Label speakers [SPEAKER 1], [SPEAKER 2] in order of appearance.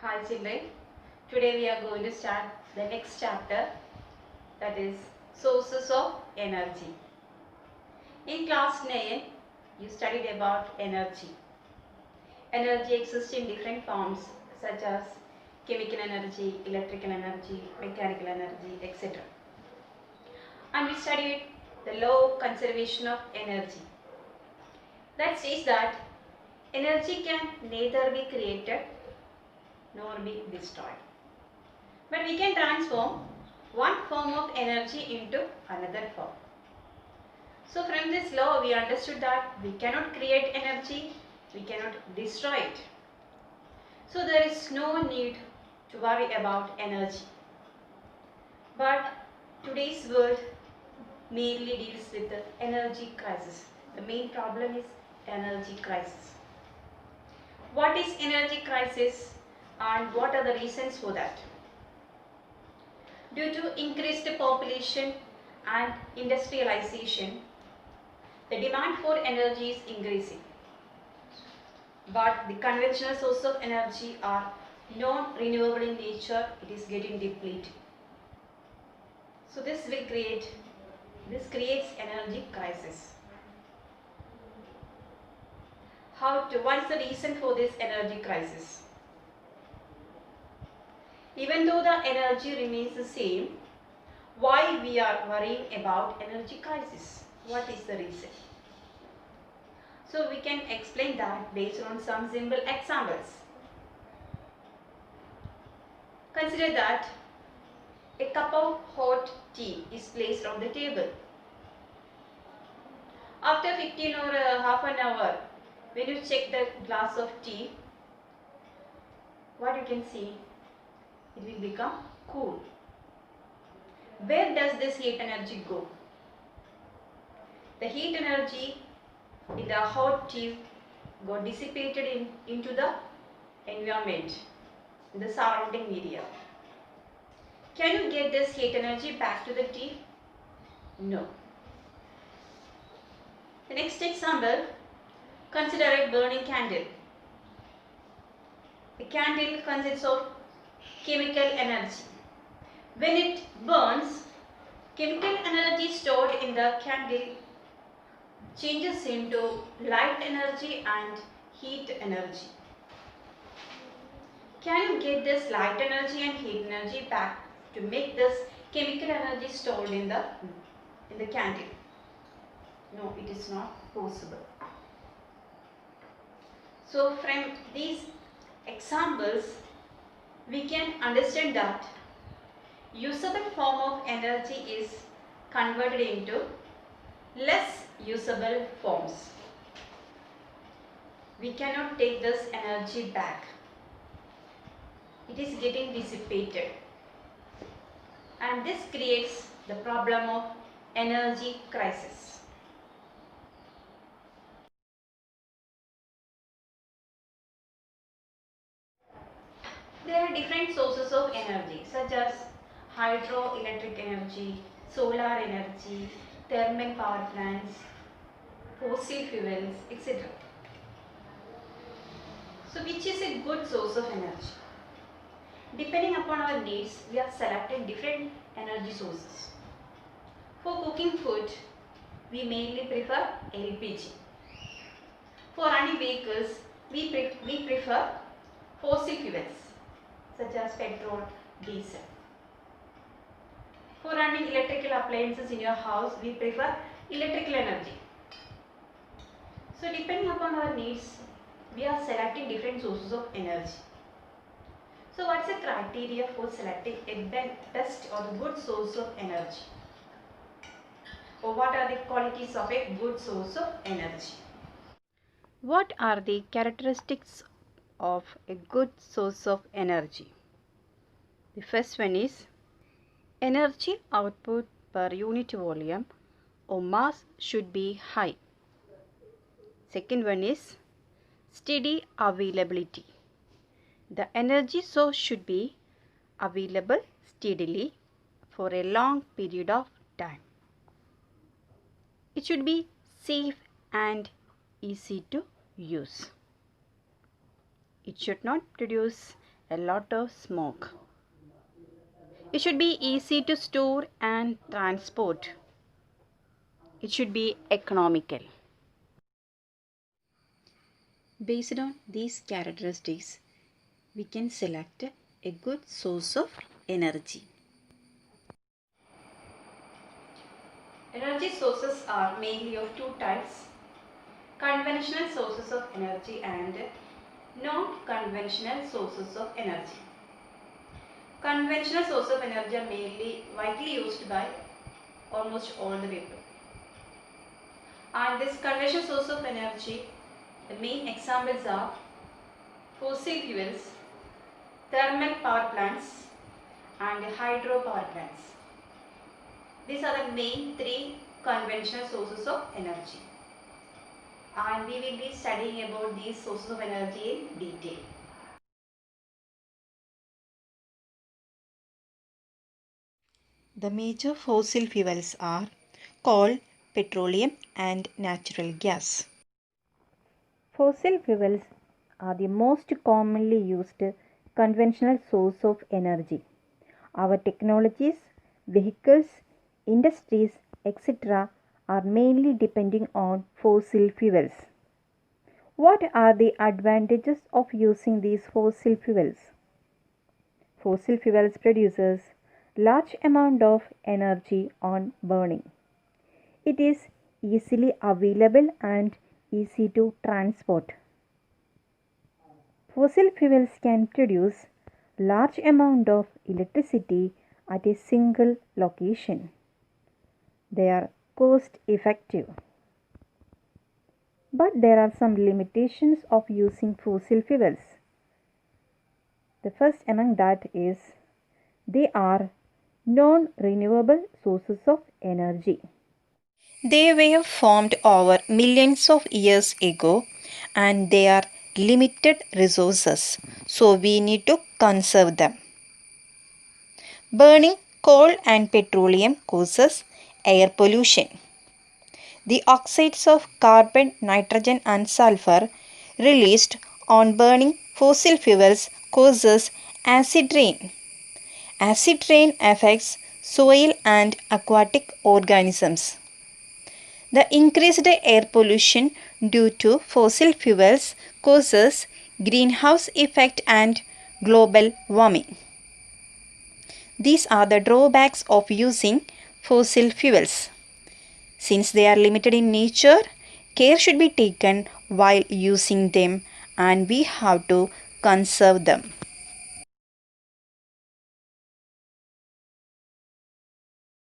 [SPEAKER 1] Hi children, today we are going to start the next chapter, that is sources of energy. In class 9, you studied about energy. Energy exists in different forms such as chemical energy, electrical energy, mechanical energy, etc. And we studied the law of conservation of energy. That says that energy can neither be created nor be destroyed. But we can transform one form of energy into another form. So from this law we understood that we cannot create energy, we cannot destroy it. So there is no need to worry about energy. But today's world mainly deals with the energy crisis. The main problem is energy crisis. What is energy crisis and what are the reasons for that? Due to increased population and industrialization, the demand for energy is increasing. But the conventional sources of energy are non-renewable in nature, it is getting depleted. So this creates energy crisis. What is the reason for this energy crisis? Even though the energy remains the same, why we are worrying about energy crisis? What is the reason? So we can explain that based on some simple examples. Consider that a cup of hot tea is placed on the table. After 15 or half an hour, when you check the glass of tea, what you can see? It will become cool. Where does this heat energy go? The heat energy in the hot tea got dissipated into the environment, in the surrounding area. Can you get this heat energy back to the tea? No. The next example, consider a burning candle. A candle consists of chemical energy. When it burns, chemical energy stored in the candle changes into light energy and heat energy. Can you get this light energy and heat energy back to make this chemical energy stored in the candle? No, it is not possible. So from these examples, we can understand that usable form of energy is converted into less usable forms. We cannot take this energy back. It is getting dissipated. And this creates the problem of energy crisis. There are different sources of energy such as hydroelectric energy, solar energy, thermal power plants, fossil fuels, etc. So which is a good source of energy? Depending upon our needs, we are selecting different energy sources. For cooking food, we mainly prefer LPG. For running vehicles, we prefer fossil fuels such as petrol, diesel. For running electrical appliances in your house, we prefer electrical energy. So depending upon our needs, we are selecting different sources of energy. So what's the criteria for selecting a best or the good source of energy? Or what are the qualities of a good source of energy? What are the characteristics of a good source of energy? The first one is energy output per unit volume or mass should be high. Second one is steady availability. The energy source should be available steadily for a long period of time. It should be safe and easy to use. It should not produce a lot of smoke. It should be easy to store and transport. It should be economical. Based on these characteristics, we can select a good source of energy. Energy sources are mainly of two types: conventional sources of energy and non-conventional sources of energy. Conventional sources of energy are mainly widely used by almost all the people. And this conventional source of energy, the main examples are fossil fuels, thermal power plants and hydropower plants. These are the main three conventional sources of energy. And we will be studying about these sources of energy in detail.
[SPEAKER 2] The major fossil fuels are coal, petroleum, and natural gas. Fossil fuels are the most commonly used conventional source of energy. Our technologies, vehicles, industries, etc. are mainly depending on fossil fuels. What are the advantages of using these fossil fuels? Fossil fuels produces large amount of energy on burning. It is easily available and easy to transport. Fossil fuels can produce large amount of electricity at a single location. They are cost effective. But there are some limitations of using fossil fuels. The first among that is they are non-renewable sources of energy. They were formed over millions of years ago and they are limited resources, so we need to conserve them. Burning coal and petroleum causes air pollution. The oxides of carbon, nitrogen and sulfur released on burning fossil fuels causes acid rain. Acid rain affects soil and aquatic organisms. The increased air pollution due to fossil fuels causes greenhouse effect and global warming. These are the drawbacks of using fossil fuels. Since they are limited in nature, care should be taken while using them and we have to conserve them.